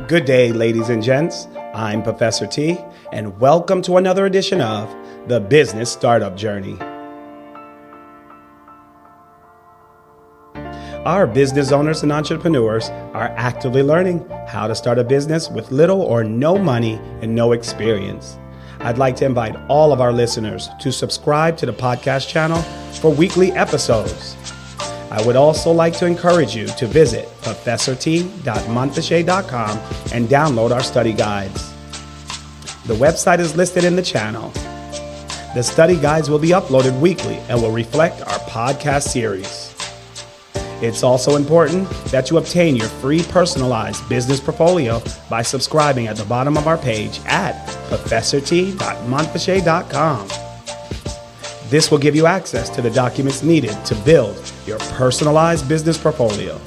Good day, ladies and gents. I'm Professor T, and welcome to another edition of the Business Startup Journey. Our business owners and entrepreneurs are actively learning how to start a business with little or no money and no experience. I'd like to invite all of our listeners to subscribe to the podcast channel for weekly episodes. I would also like to encourage you to visit professort.montfichet.com and download our study guides. The website is listed in the channel. The study guides will be uploaded weekly and will reflect our podcast series. It's also important that you obtain your free personalized business portfolio by subscribing at the bottom of our page at professort.montfichet.com. This will give you access to the documents needed to build your personalized business portfolio.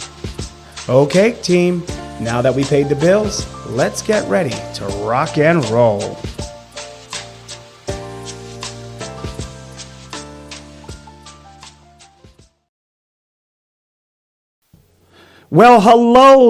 Okay, team, now that we paid the bills, let's get ready to rock and roll. Well, hello,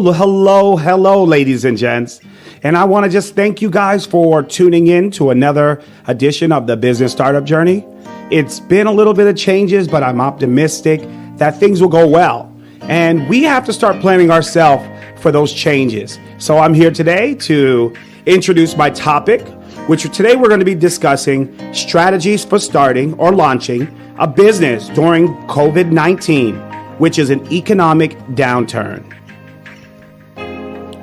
ladies and gents. And I want to just thank you guys for tuning in to another edition of the Business Startup Journey. It's been a little bit of changes, but I'm optimistic that things will go well. And we have to start planning ourselves for those changes. So I'm here today to introduce my topic, which today we're going to be discussing strategies for starting or launching a business during COVID-19, which is an economic downturn.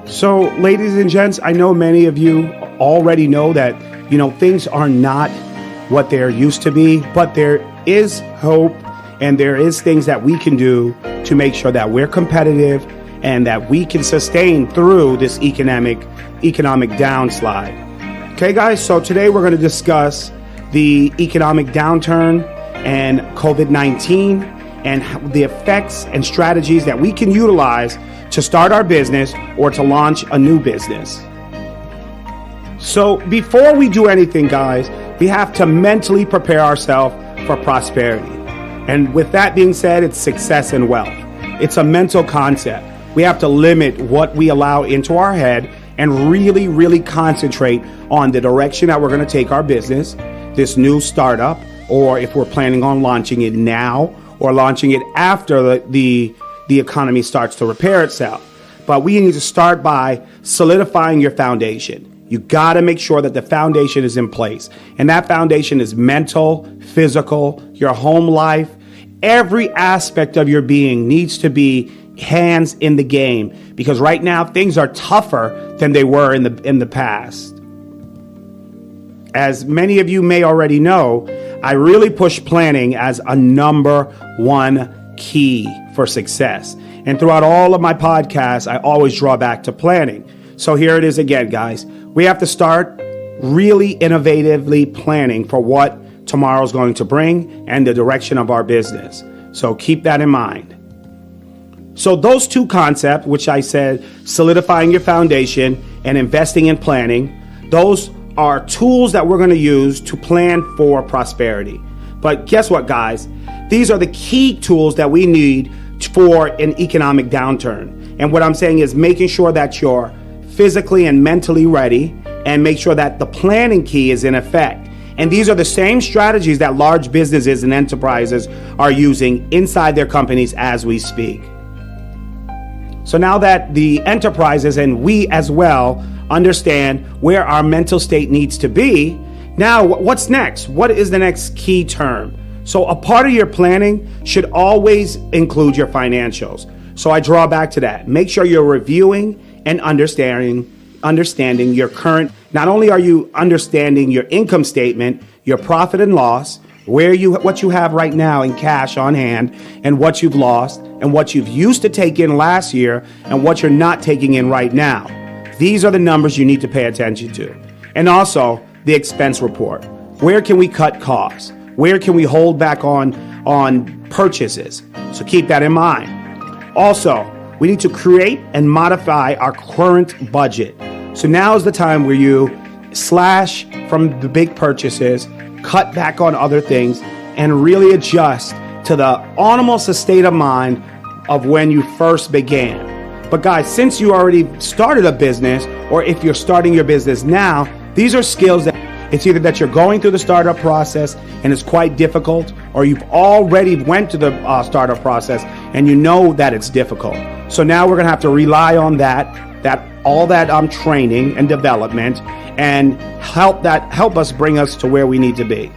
So, ladies and gents, I know many of you already know that, things are not what they're used to be, but there is hope and there is things that we can do to make sure that we're competitive and that we can sustain through this economic downslide. Okay, guys, so today we're going to discuss the economic downturn and COVID-19 and the effects and strategies that we can utilize to start our business or to launch a new business. So before we do anything, guys, we have to mentally prepare ourselves for prosperity. And with that being said, it's success and wealth. It's a mental concept. We have to limit what we allow into our head and really, really concentrate on the direction that we're going to take our business, this new startup, or if we're planning on launching it now or launching it after the economy starts to repair itself. But we need to start by solidifying your foundation. You got to make sure that the foundation is in place. And that foundation is mental, physical, your home life. Every aspect of your being needs to be hands in the game, because right now things are tougher than they were in the past. As many of you may already know, I really push planning as a number one key for success. And throughout all of my podcasts, I always draw back to planning. So here it is again, guys. We have to start really innovatively planning for what tomorrow's going to bring and the direction of our business. So keep that in mind. So those two concepts, which I said, solidifying your foundation and investing in planning, those are tools that we're going to use to plan for prosperity. But guess what, guys? These are the key tools that we need for an economic downturn. And what I'm saying is making sure that you're physically and mentally ready, and make sure that the planning key is in effect. And these are the same strategies that large businesses and enterprises are using inside their companies as we speak. So now that the enterprises and we as well understand where our mental state needs to be, now what's next? What is the next key term? So a part of your planning should always include your financials. So I draw back to that. Make sure you're reviewing and understanding your current, not only are you understanding your income statement, your profit and loss, what you have right now in cash on hand, and what you've lost, and what you've used to take in last year, and what you're not taking in right now. These are the numbers you need to pay attention to. And also the expense report. Where can we cut costs? Where can we hold back on purchases? So keep that in mind. Also, we need to create and modify our current budget. So now is the time where you slash from the big purchases, cut back on other things, and really adjust to the almost a state of mind of when you first began. But guys, since you already started a business, or if you're starting your business now, these are skills that it's either that you're going through the startup process and it's quite difficult, or you've already went to the startup process and you know that it's difficult. So now we're going to have to rely on all that training and development, and help us bring us to where we need to be.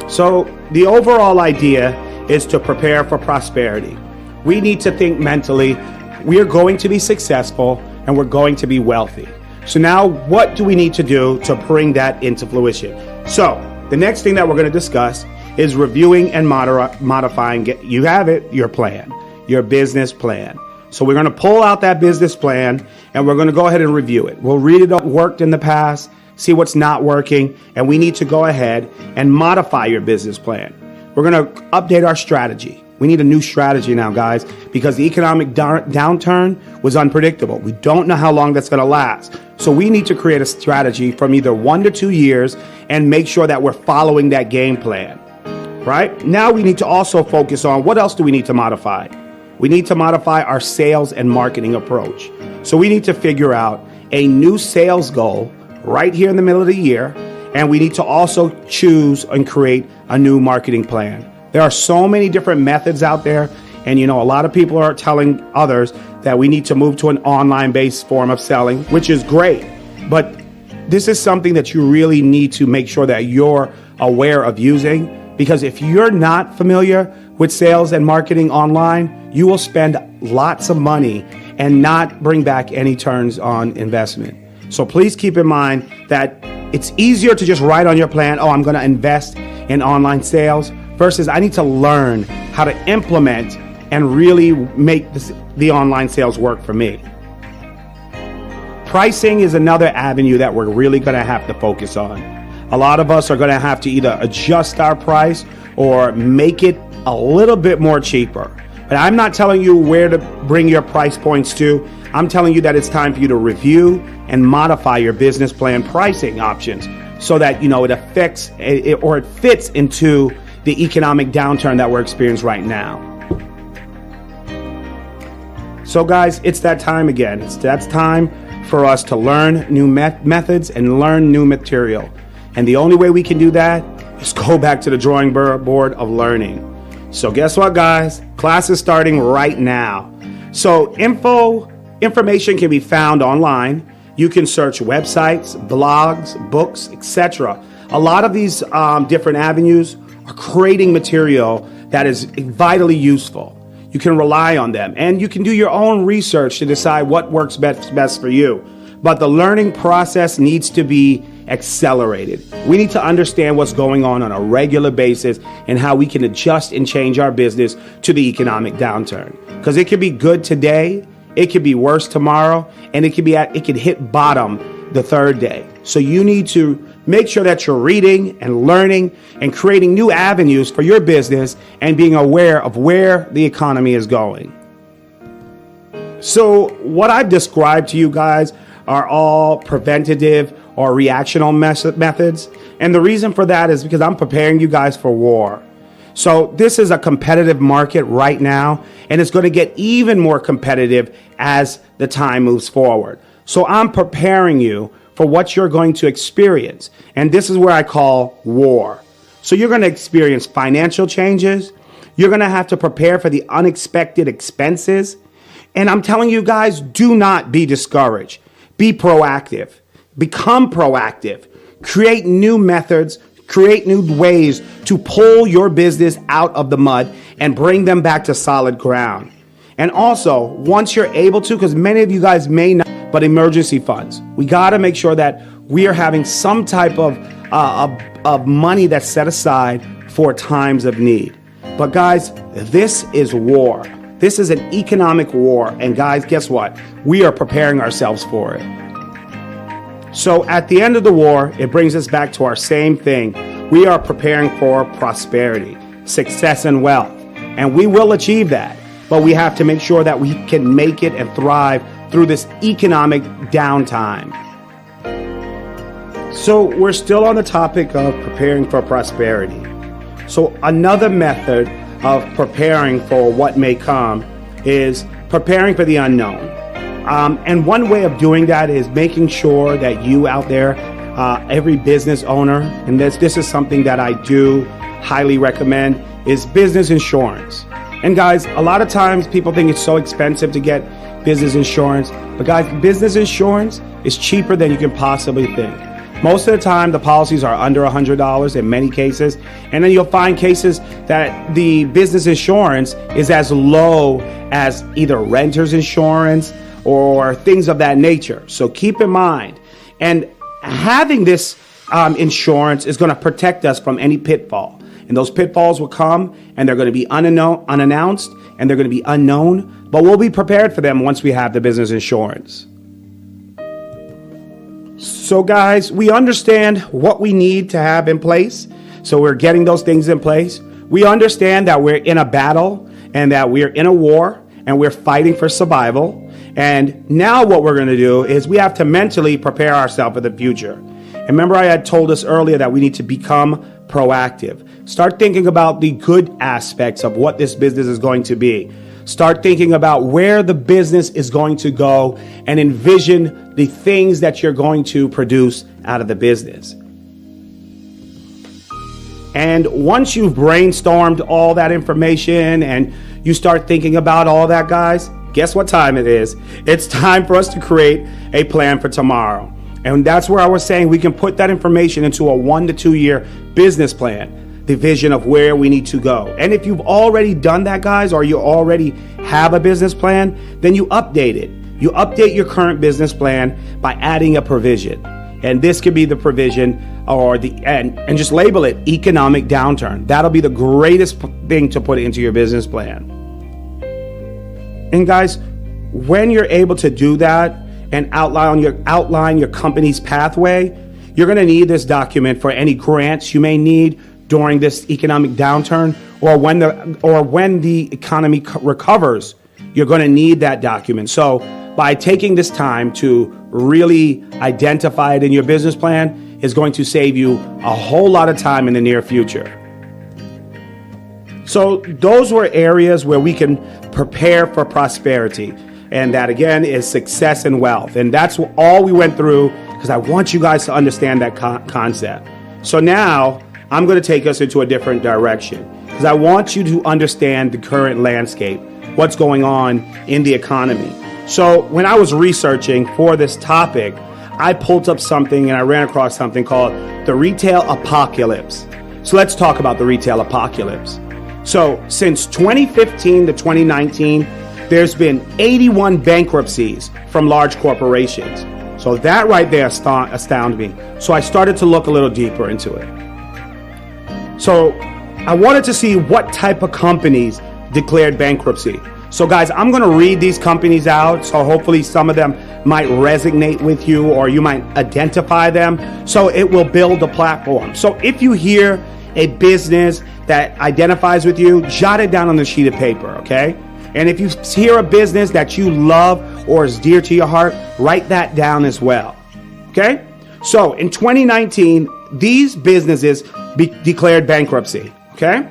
So the overall idea is to prepare for prosperity. We need to think mentally, we are going to be successful and we're going to be wealthy. So now what do we need to do to bring that into fruition? So the next thing that we're going to discuss is reviewing and modifying. You have it, your plan, your business plan. So we're going to pull out that business plan and we're going to go ahead and review it. We'll read it what worked in the past, see what's not working, and we need to go ahead and modify your business plan. We're going to update our strategy. We need a new strategy now, guys, because the economic downturn was unpredictable. We don't know how long that's going to last. So we need to create a strategy from either 1 to 2 years and make sure that we're following that game plan, right? Now we need to also focus on what else do we need to modify? We need to modify our sales and marketing approach. So we need to figure out a new sales goal right here in the middle of the year, and we need to also choose and create a new marketing plan. There are so many different methods out there, and a lot of people are telling others that we need to move to an online-based form of selling, which is great. But this is something that you really need to make sure that you're aware of using, because if you're not familiar with sales and marketing online, you will spend lots of money and not bring back any turns on investment. So please keep in mind that it's easier to just write on your plan, I'm going to invest in online sales, versus I need to learn how to implement and really make the online sales work for me. Pricing is another avenue that we're really going to have to focus on. A lot of us are going to have to either adjust our price or make it a little bit more cheaper. But I'm not telling you where to bring your price points to. I'm telling you that it's time for you to review and modify your business plan pricing options so that it affects or it fits into the economic downturn that we're experiencing right now. So guys, it's that time again. That's time for us to learn new methods and learn new material. And the only way we can do that is go back to the drawing board of learning. So guess what, guys? Class is starting right now. So information can be found online. You can search websites, blogs, books, etc. A lot of these different avenues are creating material that is vitally useful. You can rely on them, and you can do your own research to decide what works best for you. But the learning process needs to be accelerated. We need to understand what's going on a regular basis and how we can adjust and change our business to the economic downturn. Because it could be good today, it could be worse tomorrow, and it could hit bottom the third day. So you need to make sure that you're reading and learning and creating new avenues for your business and being aware of where the economy is going. So what I've described to you guys are all preventative or reactional methods. And the reason for that is because I'm preparing you guys for war. So this is a competitive market right now, and it's going to get even more competitive as the time moves forward. So I'm preparing you for what you're going to experience. And this is where I call war. So you're going to experience financial changes. You're going to have to prepare for the unexpected expenses. And I'm telling you guys, do not be discouraged. Be proactive. Become proactive. Create new methods. Create new ways to pull your business out of the mud and bring them back to solid ground. And also, once you're able to, because many of you guys may not, but emergency funds. We got to make sure that we are having some type of money that's set aside for times of need. But guys, this is war. This is an economic war. And guys, guess what? We are preparing ourselves for it. So at the end of the war, it brings us back to our same thing. We are preparing for prosperity, success, and wealth. And we will achieve that. But we have to make sure that we can make it and thrive through this economic downtime. So we're still on the topic of preparing for prosperity. So another method of preparing for what may come is preparing for the unknown. And one way of doing that is making sure that you out there, every business owner, and this is something that I do highly recommend, is business insurance. And guys, a lot of times people think it's so expensive to get business insurance, but guys, business insurance is cheaper than you can possibly think. Most of the time, the policies are under $100 in many cases, and then you'll find cases that the business insurance is as low as either renter's insurance or things of that nature. So keep in mind, and having this insurance is going to protect us from any pitfall. And those pitfalls will come, and they're going to be unannounced, and they're going to be unknown, but we'll be prepared for them once we have the business insurance. So guys, we understand what we need to have in place. So we're getting those things in place. We understand that we're in a battle and that we're in a war and we're fighting for survival. And now what we're going to do is we have to mentally prepare ourselves for the future. And remember, I had told us earlier that we need to become proactive. Start thinking about the good aspects of what this business is going to be. Start thinking about where the business is going to go and envision the things that you're going to produce out of the business. And once you've brainstormed all that information and you start thinking about all that, guys, guess what time it is? It's time for us to create a plan for tomorrow. And that's where I was saying we can put that information into a 1 to 2 year business plan. The vision of where we need to go. And if you've already done that, guys, or you already have a business plan, then you update it. You update your current business plan by adding a provision. And this could be the provision or and just label it economic downturn. That'll be the greatest thing to put into your business plan. And guys, when you're able to do that and outline your company's pathway, you're going to need this document for any grants you may need during this economic downturn, or when the economy recovers. You're going to need that document. So by taking this time to really identify it in your business plan is going to save you a whole lot of time in the near future. So those were areas where we can prepare for prosperity. And that again is success and wealth. And that's all we went through because I want you guys to understand that concept. So now I'm going to take us into a different direction because I want you to understand the current landscape, what's going on in the economy. So when I was researching for this topic, I pulled up something and I ran across something called the retail apocalypse. So let's talk about the retail apocalypse. So since 2015 to 2019, there's been 81 bankruptcies from large corporations. So that right there astounded me. So I started to look a little deeper into it. So I wanted to see what type of companies declared bankruptcy. So guys, I'm going to read these companies out. So hopefully some of them might resonate with you or you might identify them. So it will build a platform. So if you hear a business that identifies with you, jot it down on a sheet of paper, okay? And if you hear a business that you love or is dear to your heart, write that down as well, okay? So in 2019, these businesses declared bankruptcy, okay?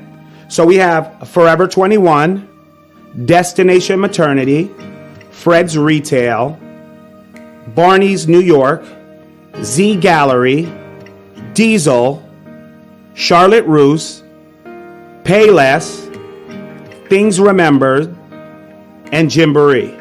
So we have Forever 21, Destination Maternity, Fred's Retail, Barney's New York, Z Gallery, Diesel, Charlotte Russe, Payless, Things Remembered, and Gymboree.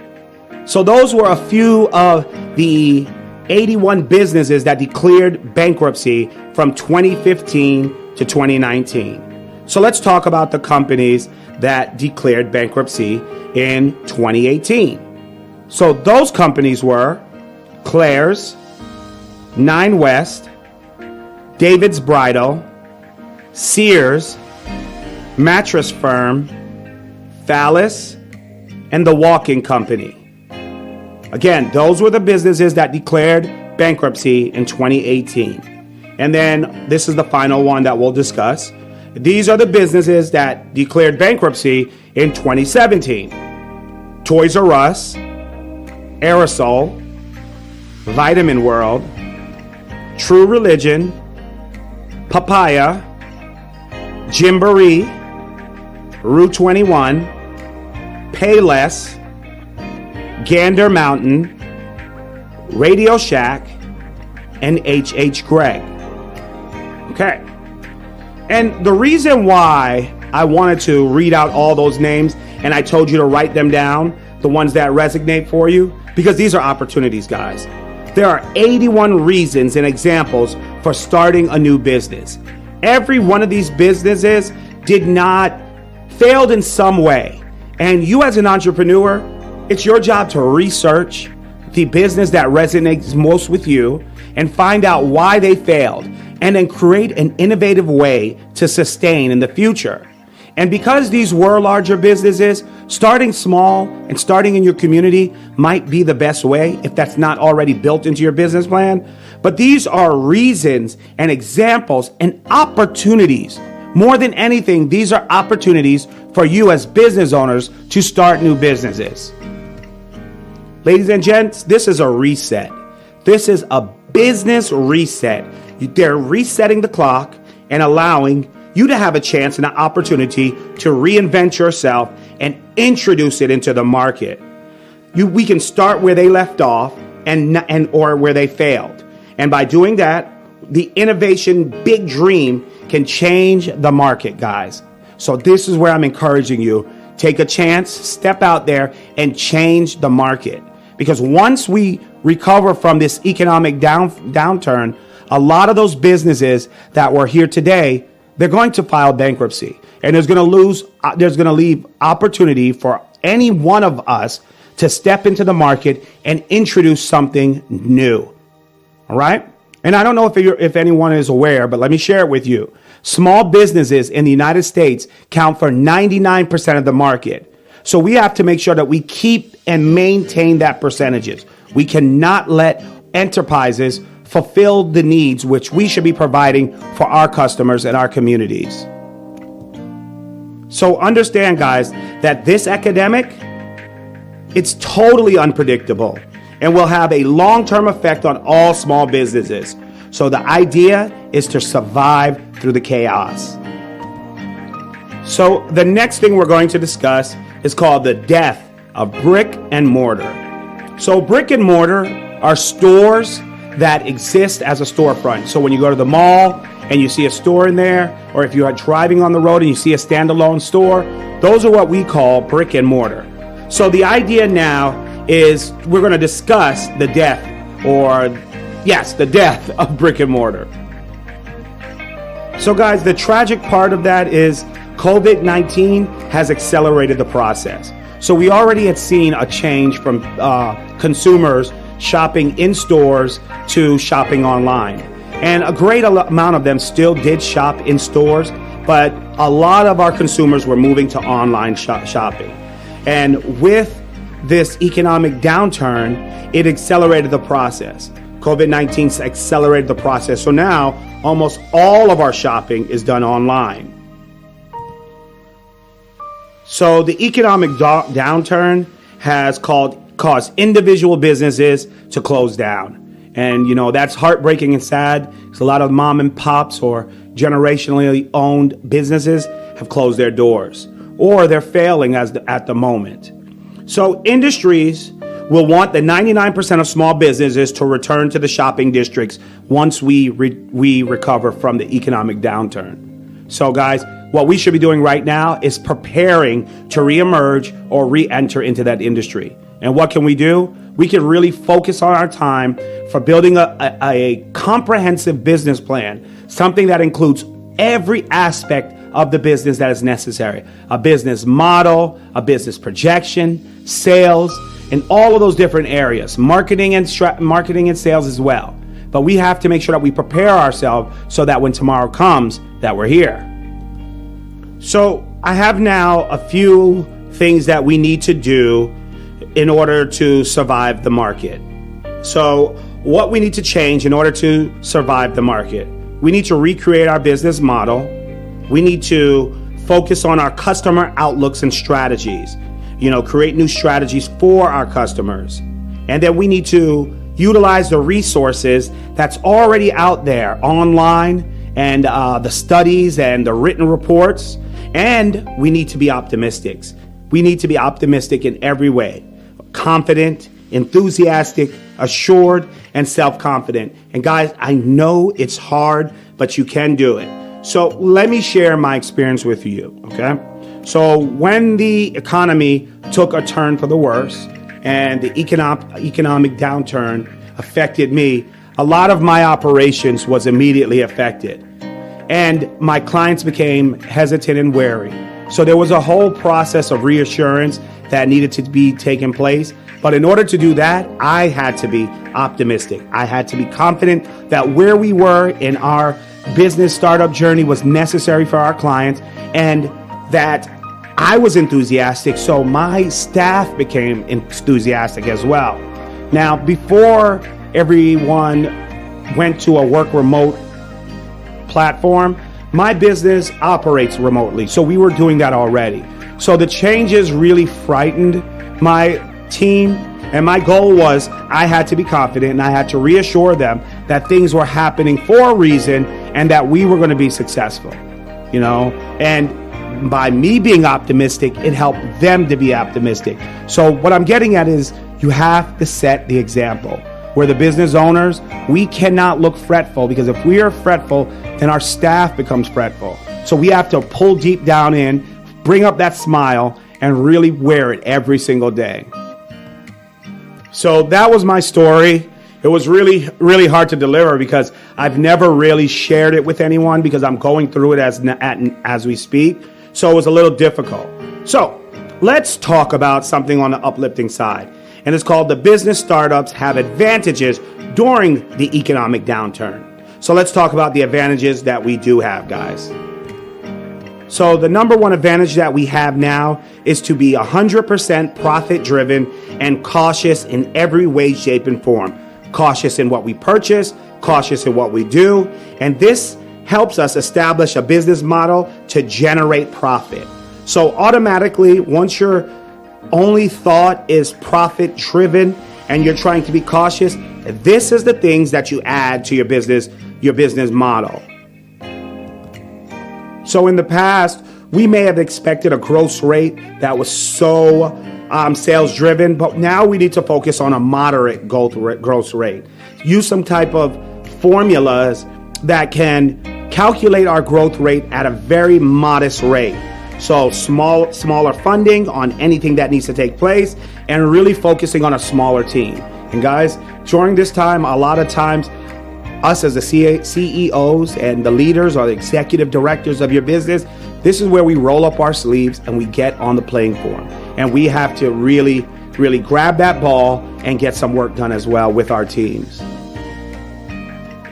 So those were a few of the 81 businesses that declared bankruptcy from 2015 to 2019. So let's talk about the companies that declared bankruptcy in 2018. So those companies were Claire's, Nine West, David's Bridal, Sears, Mattress Firm, Phallus, and The Walking Company. Again, those were the businesses that declared bankruptcy in 2018. And then this is the final one that we'll discuss. These are the businesses that declared bankruptcy in 2017. Toys R Us, Aerosol, Vitamin World, True Religion, Papaya, Gymboree, Rue 21, Payless, Gander Mountain, Radio Shack, and H.H. Gregg. Okay. And the reason why I wanted to read out all those names and I told you to write them down, the ones that resonate for you, because these are opportunities, guys. There are 81 reasons and examples for starting a new business. Every one of these businesses failed in some way. And you as an entrepreneur, it's your job to research the business that resonates most with you and find out why they failed, and then create an innovative way to sustain in the future. And because these were larger businesses, starting small and starting in your community might be the best way if that's not already built into your business plan. But these are reasons and examples and opportunities. More than anything, these are opportunities for you as business owners to start new businesses. Ladies and gents, this is a reset. This is a business reset. They're resetting the clock and allowing you to have a chance and an opportunity to reinvent yourself and introduce it into the market. We can start where they left off or where they failed. And by doing that, the innovation big dream can change the market, guys. So this is where I'm encouraging you. Take a chance, step out there and change the market. Because once we recover from this economic downturn, a lot of those businesses that were here today, they're going to file bankruptcy, and there's going to leave opportunity for any one of us to step into the market and introduce something new. All right. And I don't know if anyone is aware, but let me share it with you. Small businesses in the United States count for 99% of the market. So we have to make sure that we keep and maintain that percentages. We cannot let enterprises fulfill the needs which we should be providing for our customers and our communities. So understand, guys, that this epidemic, it's totally unpredictable and will have a long-term effect on all small businesses. So the idea is to survive through the chaos. So the next thing we're going to discuss is called the death of brick and mortar. So brick and mortar are stores that exist as a storefront. So when you go to the mall and you see a store in there, or if you are driving on the road and you see a standalone store, those are what we call brick and mortar. So the idea now is we're going to discuss the death of brick and mortar. So guys, the tragic part of that is COVID-19 has accelerated the process. So we already had seen a change from consumers shopping in stores to shopping online. And a great amount of them still did shop in stores, but a lot of our consumers were moving to online shopping. And with this economic downturn, it accelerated the process. COVID-19 accelerated the process. So now almost all of our shopping is done online. So the economic downturn has caused individual businesses to close down. And, that's heartbreaking and sad because a lot of mom and pops or generationally owned businesses have closed their doors or they're failing at the moment. So industries will want the 99% of small businesses to return to the shopping districts once we recover from the economic downturn. So guys, what we should be doing right now is preparing to reemerge or re-enter into that industry. And what can we do? We can really focus on our time for building a comprehensive business plan, something that includes every aspect of the business that is necessary. A business model, a business projection, sales, and all of those different areas, marketing and sales as well. But we have to make sure that we prepare ourselves so that when tomorrow comes, that we're here. So I have now a few things that we need to do in order to survive the market. So what we need to change in order to survive the market, we need to recreate our business model. We need to focus on our customer outlooks and strategies, create new strategies for our customers. And then we need to utilize the resources that's already out there online and the studies and the written reports. And we need to be optimistic. We need to be optimistic in every way. confident, enthusiastic, assured, and self-confident. And guys, I know it's hard, but you can do it. So let me share my experience with you, okay? So when the economy took a turn for the worse and the economic downturn affected me, a lot of my operations was immediately affected. And my clients became hesitant and wary. So there was a whole process of reassurance that needed to be taking place. But in order to do that, I had to be optimistic. I had to be confident that where we were in our business startup journey was necessary for our clients, and that I was enthusiastic, so my staff became enthusiastic as well. Now, before everyone went to a work remote platform, my business operates remotely, so we were doing that already. So the changes really frightened my team, and my goal was I had to be confident and I had to reassure them that things were happening for a reason and that we were going to be successful, and by me being optimistic, it helped them to be optimistic. So what I'm getting at is you have to set the example. We're the business owners. We cannot look fretful, because if we are fretful, then our staff becomes fretful. So we have to pull deep down in, bring up that smile, and really wear it every single day. So that was my story. It was really, really hard to deliver because I've never really shared it with anyone because I'm going through it as we speak. So it was a little difficult. So let's talk about something on the uplifting side. And it's called the business startups have advantages during the economic downturn. So let's talk about the advantages that we do have, guys. So the number one advantage that we have now is to be 100% profit driven and cautious in every way, shape, and form. Cautious in what we purchase, cautious in what we do. And this helps us establish a business model to generate profit. So automatically, once your only thought is profit driven and you're trying to be cautious, this is the things that you add to your business model. So in the past, we may have expected a gross rate that was so sales driven, but now we need to focus on a moderate gross rate. Use some type of formulas that can calculate our growth rate at a very modest rate. So smaller funding on anything that needs to take place, and really focusing on a smaller team. And guys, during this time, a lot of times, us as the CEOs and the leaders or the executive directors of your business, this is where we roll up our sleeves and we get on the playing field. And we have to really, really grab that ball and get some work done as well with our teams.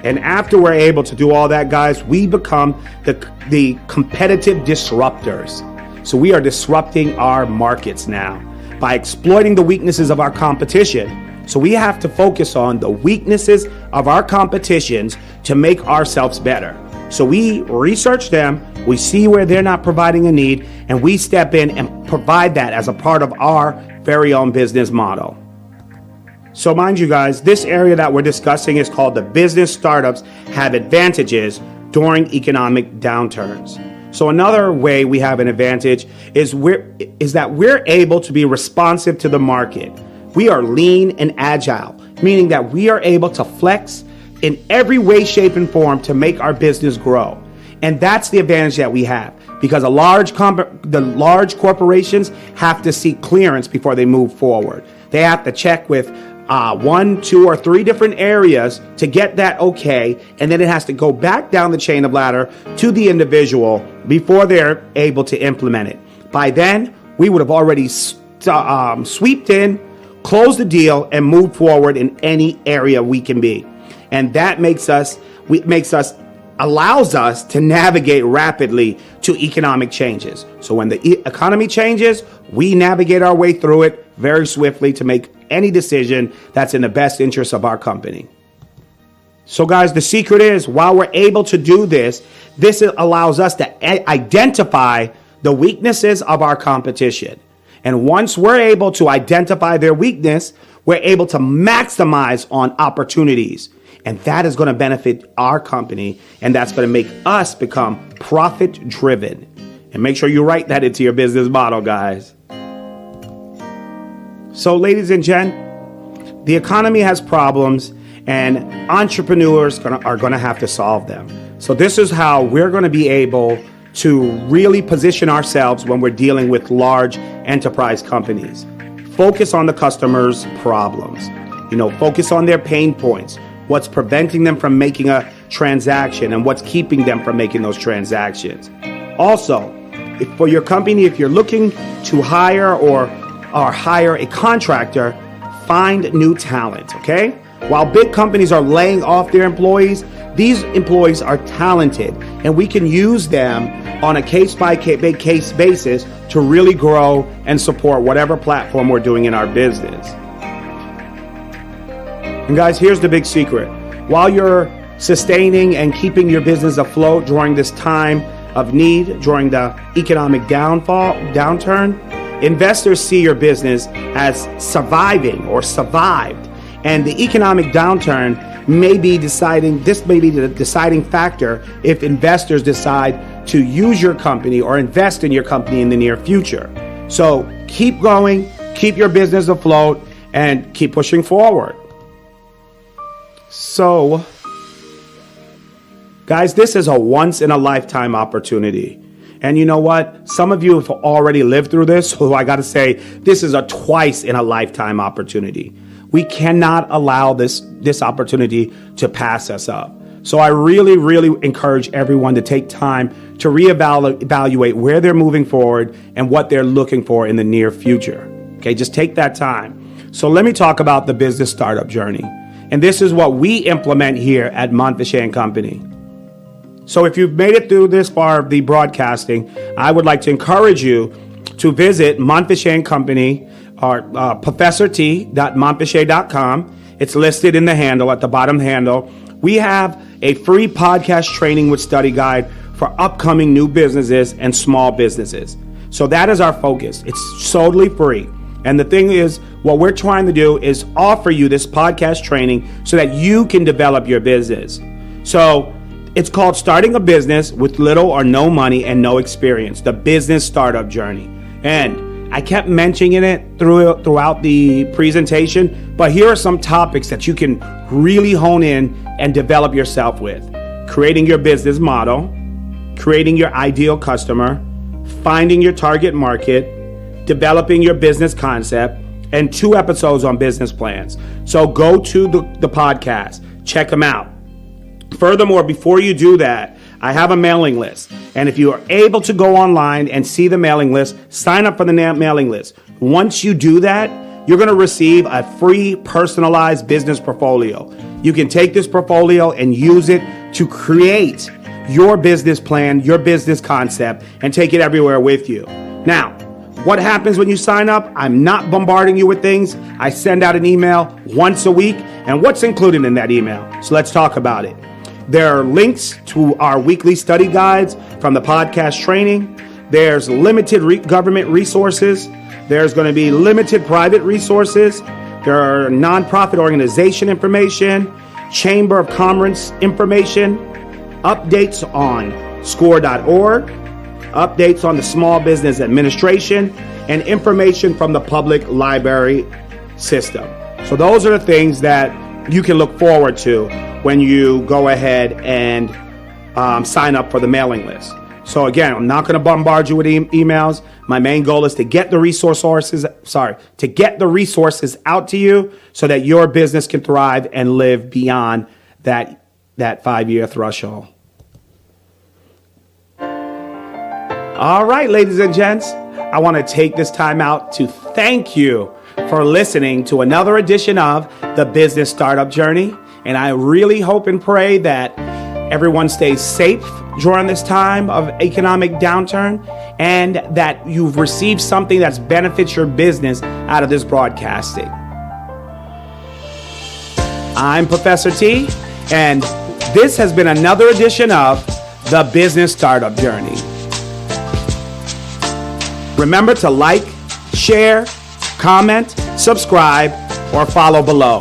And after we're able to do all that, guys, we become the competitive disruptors. So we are disrupting our markets now by exploiting the weaknesses of our competition. So we have to focus on the weaknesses of our competitions to make ourselves better. So we research them, we see where they're not providing a need, and we step in and provide that as a part of our very own business model. So mind you guys, this area that we're discussing is called the business startups have advantages during economic downturns. So another way we have an advantage is that we're able to be responsive to the market. We are lean and agile, meaning that we are able to flex in every way, shape, and form to make our business grow. And that's the advantage that we have, because the large corporations have to seek clearance before they move forward. They have to check with 1, 2, or 3 different areas to get that okay, and then it has to go back down the chain of ladder to the individual before they're able to implement it. By then, we would have already swept in, closed the deal, and moved forward in any area we can be. And that allows us to navigate rapidly to economic changes. So when the economy changes, we navigate our way through it very swiftly to make any decision that's in the best interest of our company. So guys, the secret is, while we're able to do this allows us to identify the weaknesses of our competition. And once we're able to identify their weakness, we're able to maximize on opportunities. And that is going to benefit our company, and that's going to make us become profit driven. And make sure you write that into your business model, guys. So, ladies and gents, the economy has problems, and entrepreneurs are going to have to solve them. So this is how we're going to be able to really position ourselves when we're dealing with large enterprise companies. Focus on the customer's problems. Focus on their pain points, what's preventing them from making a transaction and what's keeping them from making those transactions. Also, for your company, if you're looking to hire or hire a contractor, find new talent, okay? While big companies are laying off their employees, these employees are talented, and we can use them on a case-by-case basis to really grow and support whatever platform we're doing in our business. And guys, here's the big secret. While you're sustaining and keeping your business afloat during this time of need, during the economic downturn, investors see your business as surviving or survived. And the economic downturn may be the deciding factor if investors decide to use your company or invest in your company in the near future. So keep going, keep your business afloat, and keep pushing forward. So, guys, this is a once-in-a-lifetime opportunity. And you know what? Some of you have already lived through this, so I got to say, this is a twice-in-a-lifetime opportunity. We cannot allow this opportunity to pass us up. So I really, really encourage everyone to take time to reevaluate where they're moving forward and what they're looking for in the near future. Okay, just take that time. So let me talk about the business startup journey. And this is what we implement here at Montfichet & Company. So if you've made it through this far of the broadcasting, I would like to encourage you to visit Montfichet & Company or professorT.montfichet.com. It's listed in the handle, at the bottom handle. We have a free podcast training with study guide for upcoming new businesses and small businesses. So that is our focus. It's totally free. And the thing is, what we're trying to do is offer you this podcast training so that you can develop your business. So it's called Starting a Business with Little or No Money and No Experience, the business startup journey. And I kept mentioning it throughout the presentation, but here are some topics that you can really hone in and develop yourself with. Creating your business model, creating your ideal customer, finding your target market, developing your business concept, and 2 episodes on business plans. So go to the podcast, check them out. Furthermore, before you do that, I have a mailing list. And if you are able to go online and see the mailing list, sign up for the mailing list. Once you do that, you're going to receive a free personalized business portfolio. You can take this portfolio and use it to create your business plan, your business concept, and take it everywhere with you. Now, what happens when you sign up? I'm not bombarding you with things. I send out an email once a week. And what's included in that email? So let's talk about it. There are links to our weekly study guides from the podcast training. There's limited government resources. There's going to be limited private resources. There are nonprofit organization information, Chamber of Commerce information, updates on score.org, updates on the Small Business Administration, and information from the public library system. So those are the things that you can look forward to when you go ahead and sign up for the mailing list. So again, I'm not going to bombard you with emails. My main goal is to get the resources out to you so that your business can thrive and live beyond that 5-year threshold. All right, ladies and gents, I want to take this time out to thank you for listening to another edition of the Business Startup Journey. And I really hope and pray that everyone stays safe during this time of economic downturn and that you've received something that benefits your business out of this broadcasting. I'm Professor T, and this has been another edition of the Business Startup Journey. Remember to like, share, comment, subscribe, or follow below.